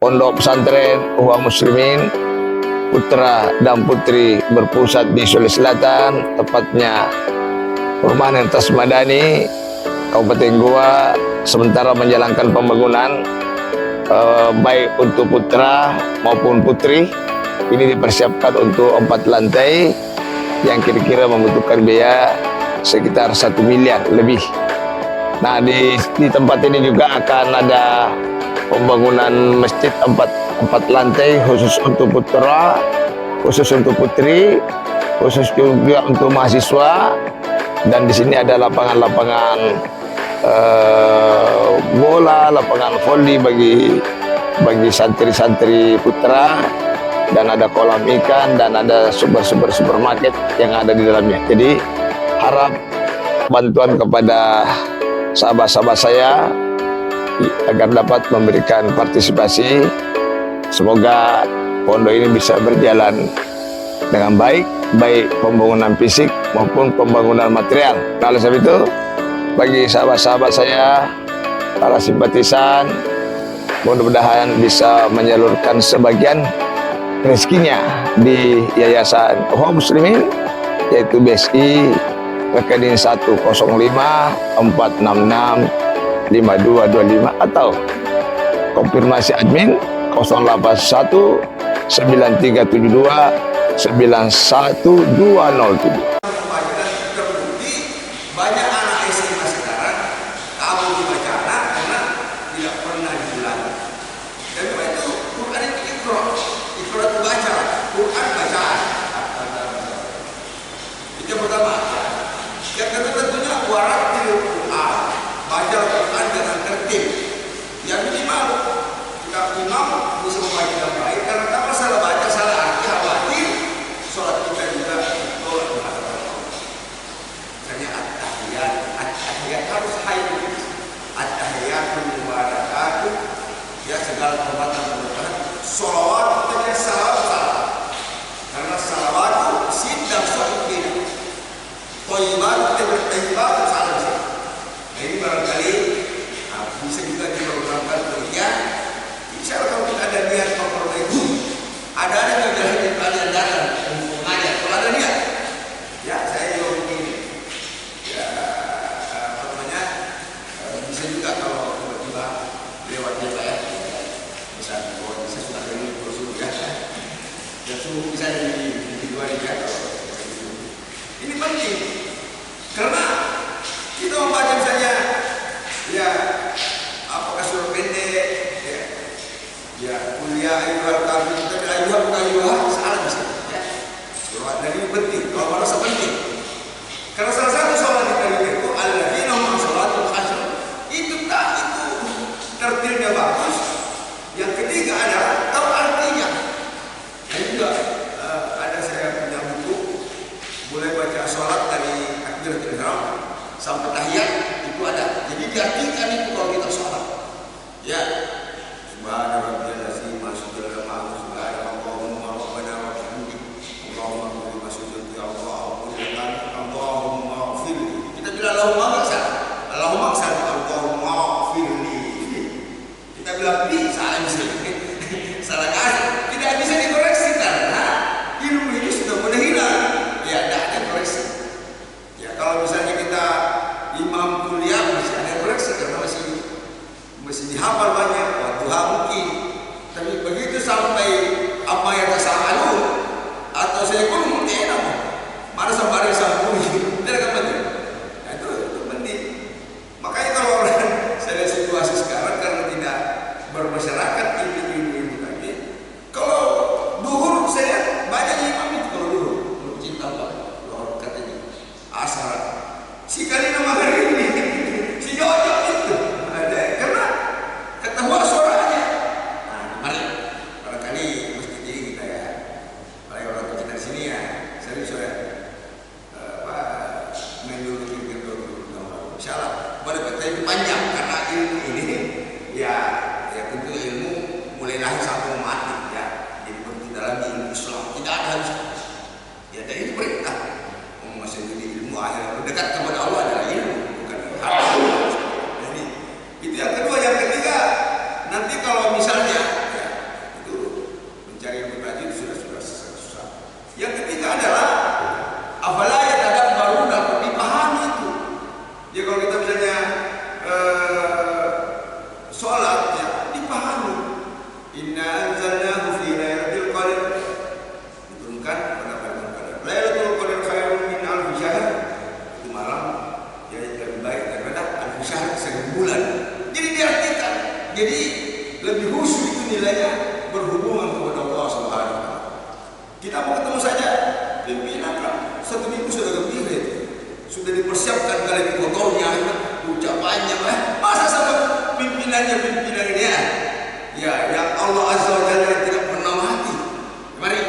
Pondok Pesantren Ikhwan Muslimin putra dan putri berpusat di Sulawesi Selatan, tepatnya Perumahan Entes Madani, Kabupaten Goa, sementara menjalankan pembangunan baik untuk putra maupun putri. Ini dipersiapkan untuk 4 lantai yang kira-kira membutuhkan biaya sekitar 1 miliar lebih. Nah, di tempat ini juga akan ada pembangunan masjid 4 lantai khusus untuk putra, khusus untuk putri, khusus juga untuk mahasiswa, dan di sini ada lapangan-lapangan bola, lapangan voli bagi santri-santri putra, dan ada kolam ikan, dan ada supermarket yang ada di dalamnya. Jadi harap bantuan kepada sahabat-sahabat saya agar dapat memberikan partisipasi. Semoga pondok ini bisa berjalan dengan baik pembangunan fisik maupun pembangunan material. Nah, oleh sebab itu, bagi sahabat-sahabat saya, para simpatisan, mudah-mudahan bisa menyalurkan sebagian rezekinya di Yayasan Ikhwan Muslimin, yaitu BSI rekening 10546652225 atau konfirmasi admin 081 9372 91207. Banyak anak SMA sekarang kabur di bacaan karena tidak pernah diulangi. Dan itu Quran itu Iqra itu baca, Quran bacaan. Itu yang pertama. Yang kedua tentunya waratil Quran, baca Quran dengan tertib. Yang minimal kita imam bisa membaca dengan baik, karena kalau salah baca, salah arti, khawatir sholat kita juga tolak belakang. Misalnya at-tahiyat harus hadir, at-tahiyatul mubarakatuh, ya segala kehormatan berkah, sholawat kita salam, karena salawat itu sidang so'ibin toibat salam sih. Nah, ini barangkali bisa juga diprogramkan kemudian. Insya Allah kalau kita ada niat memperbaiki, ada yang kalian datang untuk mengajar. Kalau ada niat, ya saya juga begini. Ya, apa namanya? Bisa juga kalau tiba-tiba lewat DPR, misalnya bahwa bisa sudah dari prosedur ya, dan suhu bisa di dua ya. Ini penting karena kita membaca misalnya, ya apakah surat pendek, ya kuliah ayuhal kafir, tapi ayuhal bukan ayuhal, salah bisa ya. Surat dari penting, kalau merasa penting, karena salah satu sholat di kali itu alladzina hum sholatul khashr, itu tertilnya bagus. Yang ketiga adalah tahu artinya. Dan juga ada saya punya buku, mulai baca sholat dari takbiratul ihram sampai tahiyat itu ada. Jadi diartikan itu kalau kita sholat. Ya, subhana rabbiyal azim, maksudnya maha subhana Allahumma rabbana wa bihamdik, Allahumma qul maksudnya ya Allah, Allahumma firli. Kita bilang Allahumma maksud, Allahumma maksud, Allahumma firli. Kita bilang bi salah bisa, salah kasih, tidak bisa dikoreksi karena ilmu ini sudah mulai hilang. Ya, tidak ada koreksi. Ya, kalau misalnya kita imam kuliah masih ada koreksi karena masih dihafal banyak, waktu mungkin. Tapi begitu sampai apa yang tasalu atau saya pun mungkin enak, mana sampai sambung tidak akan penting. Nah, itu penting. Makanya kalau orang saya lihat situasi sekarang karena tidak bermasyarakat ilmu tadi, kalau duhur saya banyak imam itu kalau duhur cinta Allah, duhur katanya asal si kali nama hari ini si Jojo itu ada karena ketahuan suaranya. Nah, mari barangkali mesti jadi kita ya, para orang kita di sini ya, serius ya, main dulu pikir dulu, insyaallah boleh bertanya panjang karena ilmu ini ya tentu ilmu mulai lahir sampai mati ya, jadi penting dalam ilmu Islam tidak ada harus ya, dan itu perintah masih jadi ilmu akhir dekat kepada Allah adalah ilmu, bukan harus. Jadi itu yang kedua. Yang ketiga, nanti kalau misalnya ya, Jadi khusyuk itu nilainya berhubungan kepada Allah Subhanahu wa Ta'ala. Kita mau ketemu saja pimpinan kan 1 minggu sudah gembira itu. Sudah dipersiapkan kali motornya, ucapannya, masa sama pimpinannya ini ya yang Allah Azza wa Jalla tidak pernah mati. Mari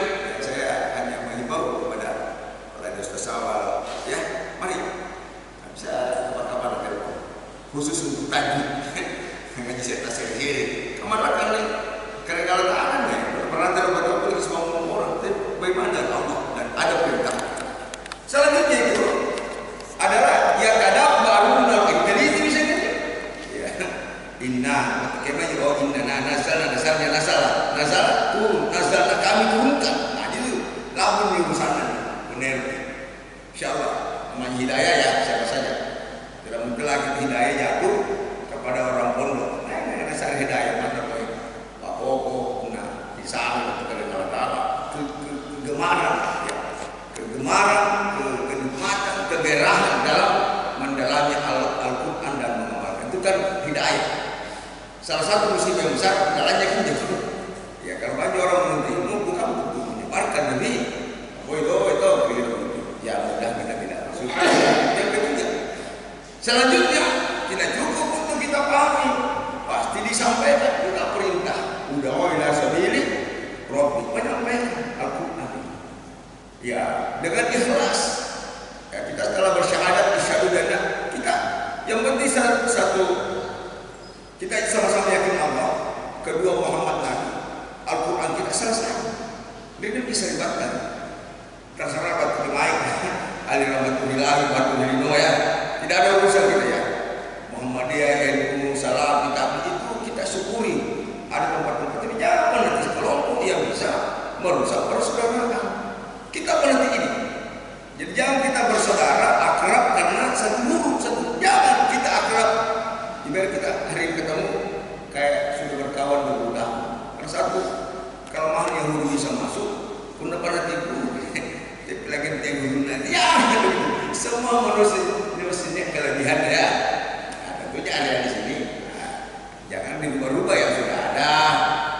saya hanya mengimbau kepada para Ustaz Awal, ya mari bisa kapan-kapan telepon khusus untuk tadi ngaji saya tasir kemana nih karena kalau tahanan ya pernah terbatas semua orang tapi bagaimana Allah dan ada perintah. Selanjutnya itu adalah ya kadang baru jadi itu bisa gitu ya inna kemana oh inna nasalnya nasal turun nasalnya kami turunkan. Nah itu lamun di sana benar insyaallah namanya hidayah ya siapa saja tidak mungkin lagi hidayah jatuh kepada orang pondok. Nah nasal hidayah mana boy Pak Koko nah di sana itu kepada Allah kegemaran ya kegemaran kenikmatan kegerahan dalam mendalami Al-Quran dan mengamalkan itu kan hidayah. Salah satu musibah yang besar jalannya kan jauh. Ya kalau banyak orang menuntut ilmu bukan untuk menyebarkan demi itu ya mudah kita tidak masuk. Yang ketiga, selanjutnya tidak cukup untuk kita pahami, pasti disampaikan juga perintah. Udah ila sabili Rabbi menyampaikan Al-Quran. Ya dengan ikhlas. Ya, kita setelah bersyahadat isyhadu dan kita yang penting satu kita sama-sama yakin Allah, kedua Muhammad Nabi, Al-Quran kita selesai. Ini bisa dibatalkan. Terserah batu naik, alirahmatulillahi batu hilino ya. Tidak ada urusan kita ya. Muhammadiyah, NU, Salam, kita itu kita syukuri. Ada tempat-tempat ini jangan nanti sekelompok yang bisa merusak persaudaraan. Kita menanti ini. Jadi jangan kita bersaudara akrab karena satu guru satu. Jangan kita akrab. Ibarat kita hari ini ketemu kayak sudah berkawan 20 tahun. Karena satu kalau mahal Yahudi bisa masuk, pun pernah tipu. Jadi lagi tipu nanti ya. Semua manusia kelebihan ya. Nah, tentunya ada di sini. Nah, jangan dirubah-rubah yang sudah ada.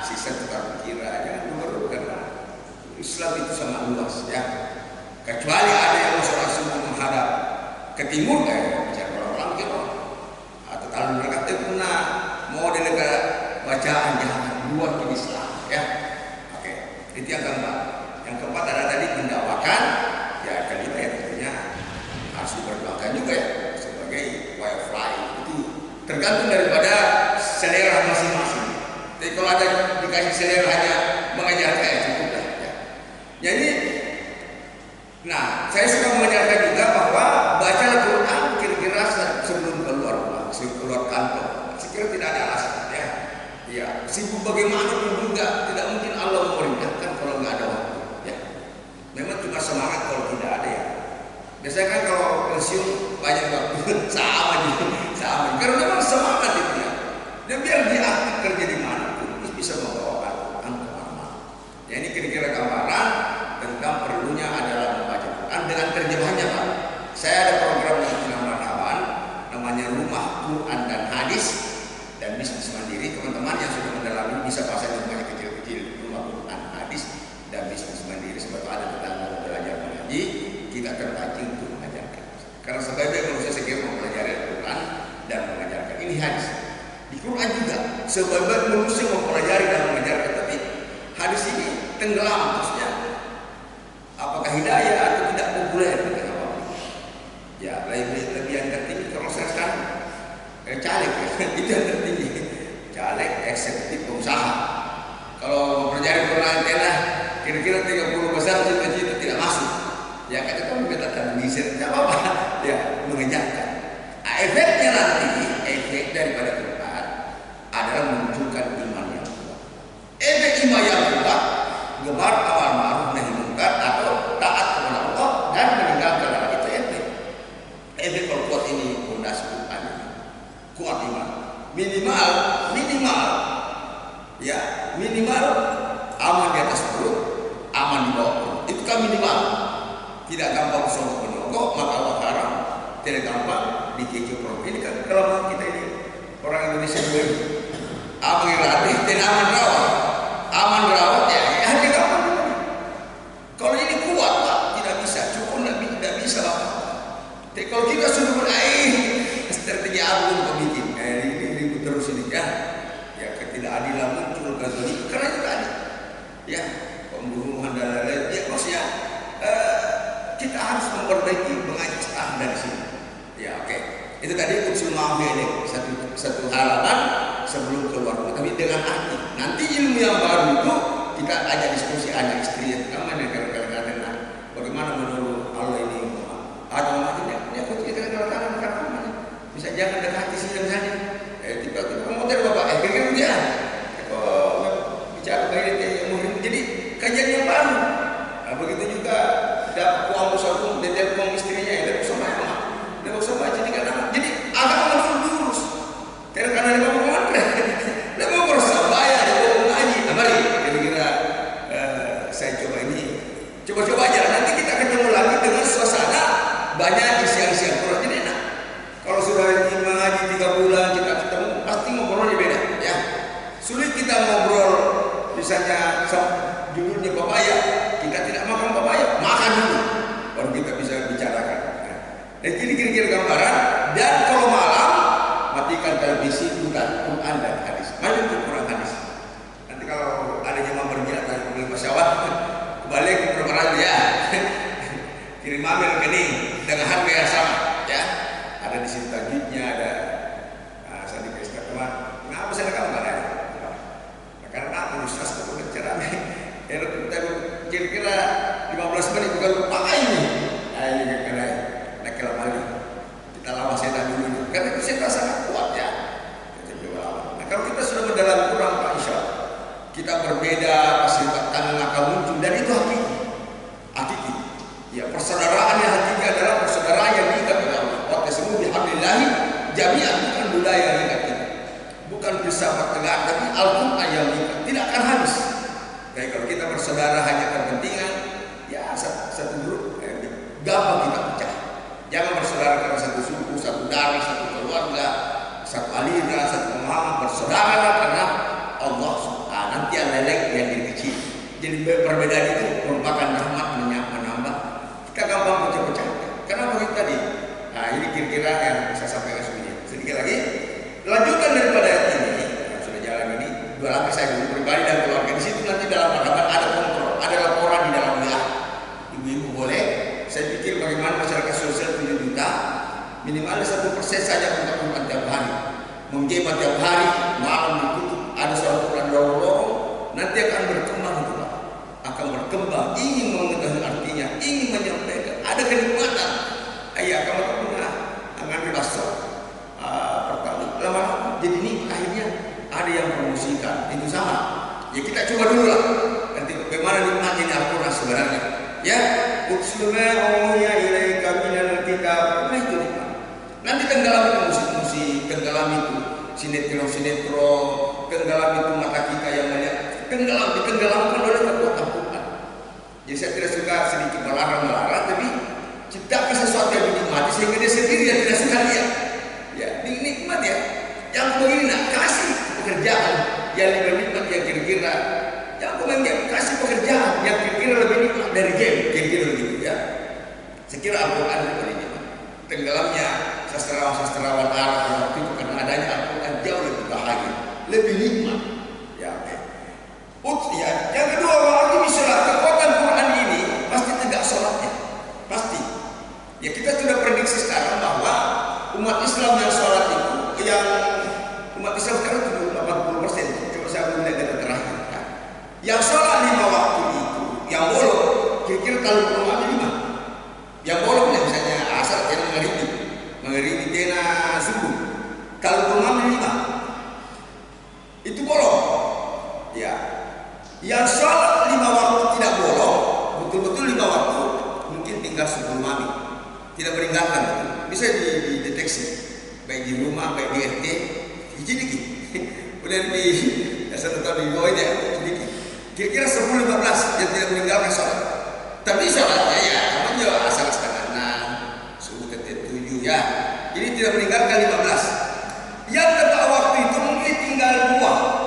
Sisa tukar pikiran jangan dirubah-rubah karena Islam itu sangat luas ya. Kecuali ada yang masuk menghadap ke timur kayak bicara orang gitu. Atau kalau mereka pernah mau di negara bacaan jangan luar ke Islam ya. Oke, itu yang keempat. Yang keempat ada tadi mendakwakan ya kita ya tentunya harus diperjuangkan juga ya sebagai wifi itu tergantung daripada selera masing-masing. Jadi kalau ada dikasih selera hanya mengajarkan ya cukup lah ya. Jadi nah, saya suka mengajarkan juga bahwa baca Al-Quran kira-kira sebelum keluar rumah, sebelum keluar kantor. Sekira tidak ada alasan ya. Ya, sibuk bagaimanapun juga tidak mungkin Allah memerintahkan kalau nggak ada waktu. Ya, memang cuma semangat kalau tidak ada ya. Biasanya kan kalau pensiun banyak waktu sama juga, sama. Karena memang semangat itu ya. Dan biar dia aktif kerja di mana pun bisa membawa Al-Quran ke mana. Ya ini kira-kira gambaran tentang perlunya adalah membaca Quran dengan terjemahannya Pak. Saya ada program di Islam Marhaban namanya Rumah Quran dan Hadis dan bisnis mandiri. Teman-teman yang sudah mendalami bisa bahasa rumahnya kecil-kecil Rumah Quran Hadis dan bisnis mandiri sebab ada tentang belajar mengaji kita terpancing untuk mengajarkan. Karena sebagai manusia saya kira mempelajari Al-Quran dan mengajarkan ini hadis. Di Quran juga sebagai manusia mempelajari dan mengajarkan tapi hadis ini tenggelam maksudnya apakah hidayah atau tidak populer dengan apa? Ya lebih yang tertinggi kalau saya sekarang caleg itu yang tertinggi caleg eksekutif pengusaha. Kalau mempelajari Quran antena kira-kira 30 besar cita-cita tidak masuk. Ya kata kamu katakan di sini tidak apa-apa ya mengenyangkan. Efeknya nanti efek daripada Quran adalah menunjukkan iman yang kuat. Efek iman yang kuat gemar amal ma'ruf nahi munkar atau taat kepada Allah dan meninggalkan hal itu efek. Efek kalau kuat ini fondasi Quran kuat iman. Minimal aman di atas perut, aman di bawah perut. Itu kan minimal. Tidak gampang sombong menyogok maka Allah haram. Tidak gampang dikecoh. Ini kan kelemahan kita ini orang Indonesia dulu. Abang Ratih dan aman rawat ya, dia aman. Kalau ini kuat Pak, tidak bisa, cukup tidak bisa Pak. Tapi kalau kita sudah strategi agung pembikin, ini terus ini ya ketidakadilan muncul karena itu tadi, ya pembunuhan dan lain-lain. Ya maksudnya kita harus memperbaiki mengaji dari sini. Ya oke. Itu tadi usul ini satu halaman sebelum keluar. Tapi dengan hati. Nanti ilmu yang baru itu kita ajak diskusi anak istri yang pertama dan kadang-kadang bagaimana menurut Allah ini atau macamnya. Ya kita kadang-kadang bisa jangan dekati sidang saja. Tiba-tiba mau dari bapak kira-kira dia. Bicara baik jadi kajian yang baru. Nah, begitu juga dapat uang usaha dan telepon istrinya ya dari usaha apa? Dari usaha jadi agama lurus. Karena dia mau kemana? Dia mau bersabaya, dia mau mengaji. Nah, mari kira-kira saya coba ini. Coba-coba aja. Nanti kita ketemu lagi dengan suasana banyak isi-isi Al-Quran. Jadi enak. Kalau sudah mengaji 3 bulan kita ketemu, pasti ngobrolnya beda. Ya. Sulit kita ngobrol, misalnya judulnya papaya, kita tidak makan papaya, makan dulu, baru kita bisa bicarakan. Dan kira-kira gambaran. Dan kalau malam matikan televisi, bukan Quran dan hadis. Mari ke Quran hadis. Nanti kalau ada jemaah berminat dari pemilik pesawat, kembali ke perkara ya. Kirim ambil rekening dengan harga yang sama, ya. Ada di sini tajwidnya, ada saya dikasih teman. Kenapa saya kamu ada? Karena aku ustaz itu berbicara. Kira-kira 15 menit bukan lupa ini. Ayo kena nak lama kita lama saya dulu. Karena itu saya sangat kuat ya. Nah, kalau kita sudah mendalam Quran, Pak, insya Allah kita berbeda, pasti tangan akan muncul dan itu hakiki. Ya, persaudaraan yang hakiki adalah persaudaraan yang diikat oleh Allah. Wa tasmu bihablillahi jami'an, bukan budaya yang diikat kita. Bukan filsafat tegak, tapi Al-Quran yang diikat. Tidak akan habis. Jadi kalau kita bersaudara hanya kepentingan, ya satu grup, gampang kita pecah. Jangan bersaudara karena satu suku, satu darah, satu keluarga, satu aliran, satu pemahaman. Bersaudara karena Allah nanti yang lelek yang kecil. Jadi perbedaan itu merupakan rahmat menambah. Kita gampang pecah-pecah. Kenapa begitu tadi? Nah ini kira-kira yang saya sampaikan sedikit lagi. Lanjutan daripada ini, sudah jalan ini 2 lapis saya dulu pribadi dan keluarga. Di situ nanti dalam rangka ada kontrol, ada laporan di dalam WA. Ibu-ibu boleh. Saya pikir bagaimana masyarakat sosial 7 juta minimal 1% saja untuk Quran tiap hari. Menggebat tiap hari, malam ditutup, ada suara Quran lorong, nanti akan berkembang itu Pak. Akan berkembang, ingin mengetahui artinya, ingin menyampaikan, ada kenikmatan. Ayah kamu pernah mengambil basah pertama, lama-lama jadi ini akhirnya ada yang promosikan, itu sama. Ya kita coba dulu lah, nanti bagaimana nikmatnya Al-Quran sebenarnya. Ya, utsuma ya ilaika minal kitab. Nah itu nikmat. Nanti tenggelam itu musik-musik, tenggelam itu sinetron, tenggelam itu mata kita yang melihat, ditenggelamkan oleh kekuatan Quran. Jadi saya tidak suka sedikit melarang, tapi ciptakan sesuatu yang dinikmati sehingga dia sendiri yang tidak suka lihat. Ya, nikmat ya. Yang begini nak kasih pekerjaan yang lebih nikmat yang kira-kira. Yang kemudian kasih pekerjaan yang kira-kira lebih nikmat dari game, kira-kira begitu ya. Saya kira Al-Quran lebih nikmat. Tenggelamnya sastrawan Arab waktu itu karena adanya Al-Quran jauh lebih bahagia, lebih nikmat. Ya, oke. Ya, yang kedua waktu misalnya kekuatan Quran ini pasti tegak sholatnya, pasti. Ya kita sudah prediksi sekarang bahwa umat Islam yang sholat itu, yang umat Islam sekarang 80%. Coba saya melihat data terakhir. Ya. Yang sholat 5 waktu itu, yang bolong, kira-kira kalau belum ada 5. Yang bolong misalnya asal kena mengharibi kena subuh. Kalau belum ada 5, itu bolong. Ya. Yang sholat 5 waktu tidak bolong, betul-betul 5 waktu, mungkin tinggal sebelum maghrib. Tidak beringatkan, bisa dideteksi baik di rumah, baik di RT, sedikit. Udah di satu tahun di bawah ya, sedikit. Kira-kira 10-15 yang tidak meninggalkan sholat. Tapi sholatnya ya, namanya asal setengah 6, subuh ketika 7 ya. Jadi tidak meninggalkan 15. Yang tepat waktu itu mungkin tinggal 2.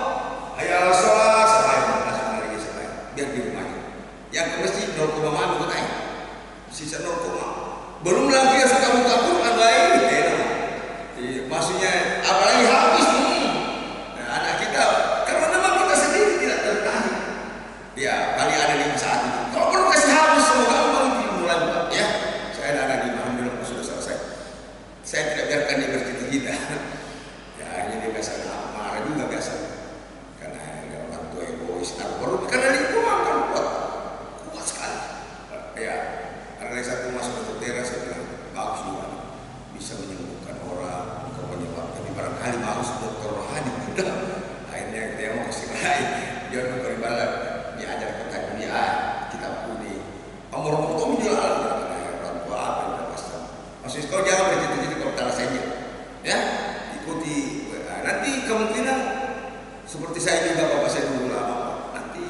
buka Quran baik, maksudnya apalagi habis nah, anak kita karena memang kita sendiri tidak tertarik. Ya paling ada di saat itu. Kalau perlu kasih habis semoga baru dimulai buka. Ya saya ada di alhamdulillah sudah selesai. Saya tidak biarkan dia bercerita. Ya ini dia biasa marah juga biasa. Karena ada orang tua egois. Baru karena itu makan kuat sekali. Ya ada satu masuk ke teras saya bilang bagus juga bisa menyembuhkan orang, bukan penyebab. Tapi barangkali bagus dokter rohani udah. Akhirnya dia mau kasih lain. Dia memberi balik. Dia ajar kita dunia kita punya amor hukum jual orang tua apa yang kita pasang. Maksudnya kalau jangan bercerita-cerita kalau tanah saja. Ya ikuti. Nanti kemungkinan seperti saya juga bapak saya dulu lama. Nanti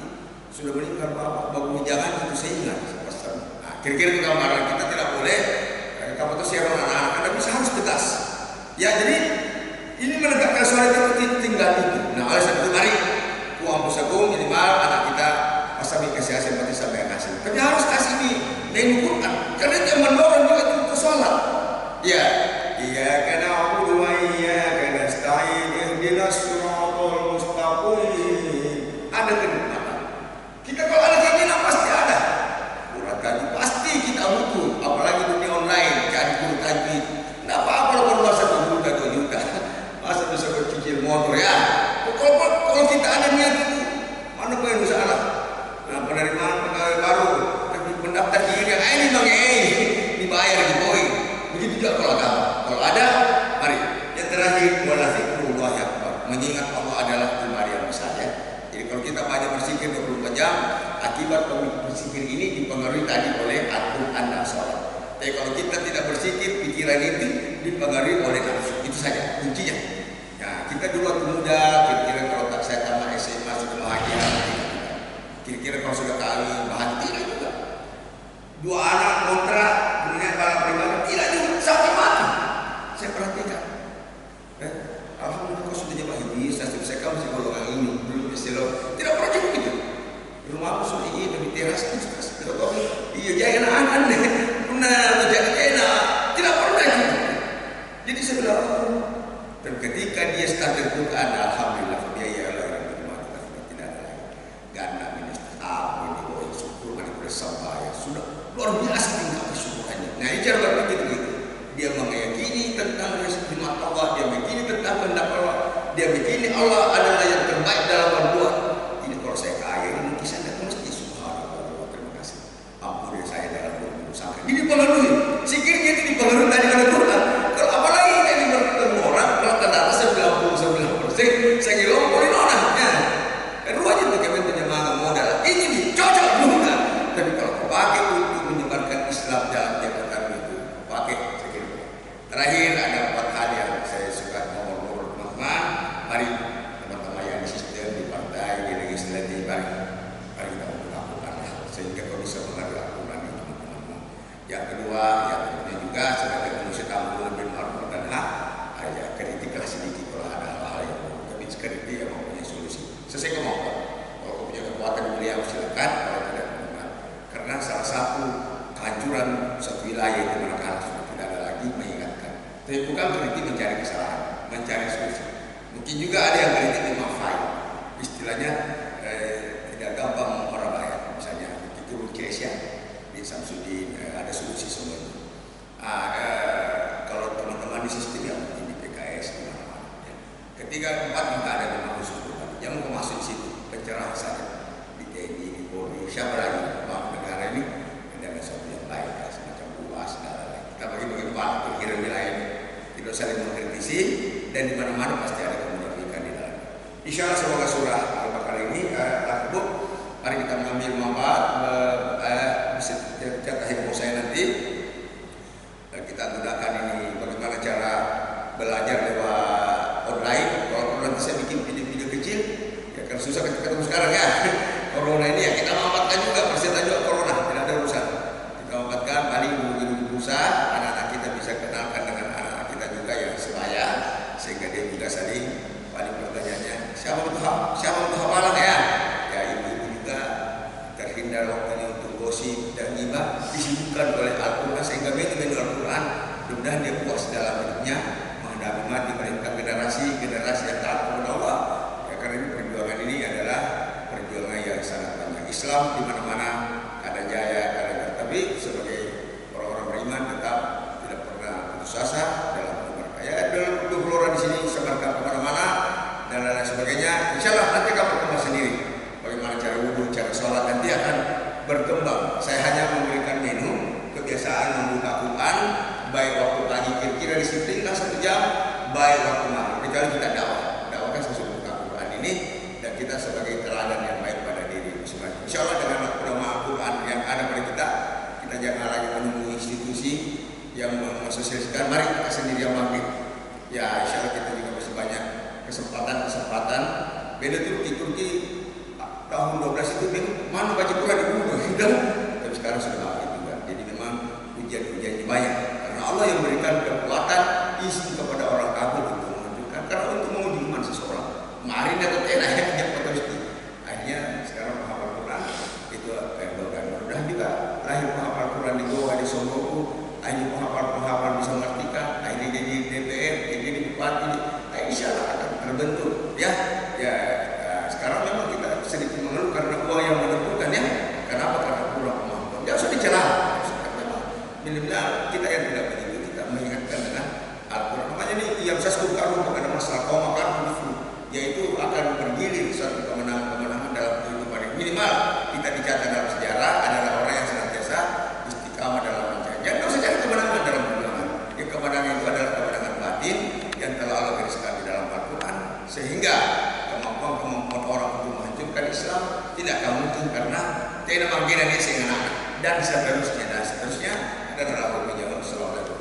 sudah meninggal bapak, bagus jangan itu saya ingat. Nah, kira-kira itu gambaran kita tidak boleh. Kamu tuh siapa anak-anak, Anda bisa harus tegas. Ya jadi ini menegakkan suara itu tinggal itu. Nah oleh sebab itu mari uang pusakung minimal anak kita asal kasih hasil mati sampai kasih. Tapi harus kasih ini Quran karena itu yang mendorong juga itu sholat. Ya, iya karena aku dua iya karena stain ihdinas siratal mustaqim. Ada kenikmatan. Kita kalau ada keinginan pasti ada. Urat tadi pasti kita butuh, apalagi dunia online jadi guru tajwid. Enggak apa-apa kalau masa 2 juta. Masa bisa bercicil motor ya. Kalau kita ada niat itu, mana boleh bisa anak? Nah, penerimaan pegawai baru, pendaftar diri yang ini bang dibayar di boy. Begitu juga kalau agama. Kalau ada, mari. Yang terakhir, wala zikrullah akbar. Mengingat Allah adalah Tuhan yang besar ya. Jadi kalau kita banyak bersikir 24 jam, akibat bersikir ini dipengaruhi tadi oleh Al-Quran dan sholat. Tapi kalau kita tidak bersikir, pikiran itu dipengaruhi oleh nafsu. Itu saja kuncinya. Nah, kita dulu waktu muda, kira-kira kalau tak saya tamat SMA sudah bahagia. Kira-kira kalau sudah kawin bahagia juga. 2 anak kontrak, punya balap pribadi, tidak juga sampai mati. Saya perhatikan. Alhamdulillah kau sudah jawab hadis, saya kamu masih golongan ini belum istilah. Tidak pernah juga begitu. Rumahku sudah ini demi teras tidak tahu. Iya jangan anak-anak deh. Benar, jangan enak. Tidak pernah juga. Jadi saya bilang. Dan ketika dia start Al-Quran, alhamdulillah biaya Allah yang tidak ada lagi. Ganda minus apa ini boleh syukur kan bersama ya sudah luar biasa tinggal kesyukurannya. Nah ini cara berpikir begitu. Dia meyakini tentang rezeki Allah, dia meyakini tentang kehendak Allah, dia meyakini Allah adalah yang terbaik dalam berbuat. Ini kalau saya kaya ini mungkin saya datang mesti subhanallah terima kasih. Ampuni saya dalam berusaha. Ini dipengaruhi. Sikirnya itu dipengaruhi dari Al-Quran. Kalau apalagi ini bertemu orang rata-rata 99%, saya kira boleh nonaknya. Kedua aja bagaimana penyemangat modal. Ini cocok juga. Tapi kalau pakai untuk menyebarkan Islam dalam jabatan itu, pakai saya kira. Terakhir ada 4 hal yang saya suka ngomong-ngomong teman-teman. Mari teman-teman yang di sistem di partai, di legislatif, mari kita melakukan sehingga kau bisa mengambil aturan itu teman-teman. Yang kedua, yang tentunya juga sebagai manusia kamu bil ma'ruf dan hak, ya kritiklah sedikit kalau ada hal-hal yang tapi kritik yang mempunyai solusi sesuai kemampuan. Kalau punya kekuatan beliau silakan, kalau tidak teman. Karena salah satu kehancuran satu wilayah di mana sudah tidak ada lagi mengingatkan. Tapi bukan kritik mencari kesalahan, mencari solusi. Mungkin juga ada yang kritik memang fine. Istilahnya tidak gampang orang bayar. Misalnya itu Indonesia di Samsudin ada solusi semua itu. Kalau teman-teman di sistem yang di PKS di mana-mana. Ya. Ketika 4 minta ada memang khusus yang mau masuk di situ pencerahan saja di TNI, di Polri, siapa lagi bank negara ini dengan sesuatu yang baik ya, semacam luas dan lain-lain. Kita bagi-bagi kira wilayah ini tidak saling mengkritisi dan di mana-mana pasti ada kemunafikan di dalam. Insya Allah semoga surah Al-Baqarah ini takbuk. Mari kita mengambil manfaat bisa cetak heboh saya nanti. Dan kita gunakan ini bagaimana cara belajar lewat online. Kalau nanti saya bikin video-video kecil, ya kan susah kita ketemu sekarang ya. Corona ini ya kita manfaatkan juga, persentasenya juga corona, tidak ada urusan. Kita manfaatkan paling menunggu pulsa, anak-anak kita bisa kenalkan dengan anak-anak kita juga yang sebaya, sehingga dia juga saling paling pertanyaannya siapa untuk hafalan ya. Ya ibu-ibu juga terhindar waktunya untuk gosip dan ghibah disibukkan oleh Al-Quran sehingga menu Al-Quran Islam di mana-mana ada jaya, tapi sebagai orang-orang beriman tetap tidak pernah putus asa dalam berkarya. Dalam bergelora di sini sebarkan kemana-mana dan lain sebagainya. Insya Allah nanti akan berkembang sendiri. Bagaimana cara wudhu, cara sholat nanti akan berkembang. Saya hanya memberikan menu kebiasaan membuka Quran baik waktu pagi kira-kira disiplinkan 1 jam, baik waktu malam. Kecuali kita dakwahkan sesuai buka Quran ini dan kita sebagai teladan yang baik pada diri masing-masing. Insya Allah dengan ulama Quran yang ada pada kita jangan lagi menunggu institusi yang mensosialisasikan. Mari kita sendiri yang bangkit. Ya, insya Allah kita juga masih banyak kesempatan. Beda Turki tahun 12 itu mana baca Quran di buku gitu. Tapi sekarang sudah bangkit juga. Jadi memang ujian banyak. Karena Allah yang berikan kekuatan isi kepada orang kafir untuk menunjukkan. Karena untuk menguji iman seseorang. Kemarin dapat enaknya akhirnya sekarang menghafal Quran itu kayak bagan. Mudah juga lahir menghafal Quran di Goa di Songgoku. Akhirnya penghafal bisa mengartikan. Akhirnya jadi DPR, jadi bupati. Insya Allah akan terbentuk. Ya. Sekarang memang kita sedikit mengeluh karena uang yang menentukan ya. Kenapa? Karena kurang kemampuan. Ya sudah celah. Minimal kita yang tidak begitu kita mengingatkan dengan Al-Quran. Makanya ini yang saya sebutkan kepada masalah kaum akan yaitu akan bergilir suatu kemenangan dalam kehidupan ini. Minimal kita dicatat dalam sejarah adalah orang yang senantiasa istiqamah dalam mencari. Jangan usah cari kemenangan dalam perjuangan. Ya, kemenangan itu adalah kemenangan batin yang telah Allah gariskan di dalam Al-Quran sehingga kemampuan orang untuk menghancurkan Islam tidak akan mungkin karena tidak mungkin ini sehingga dan seterusnya adalah hukumnya. Sallallahu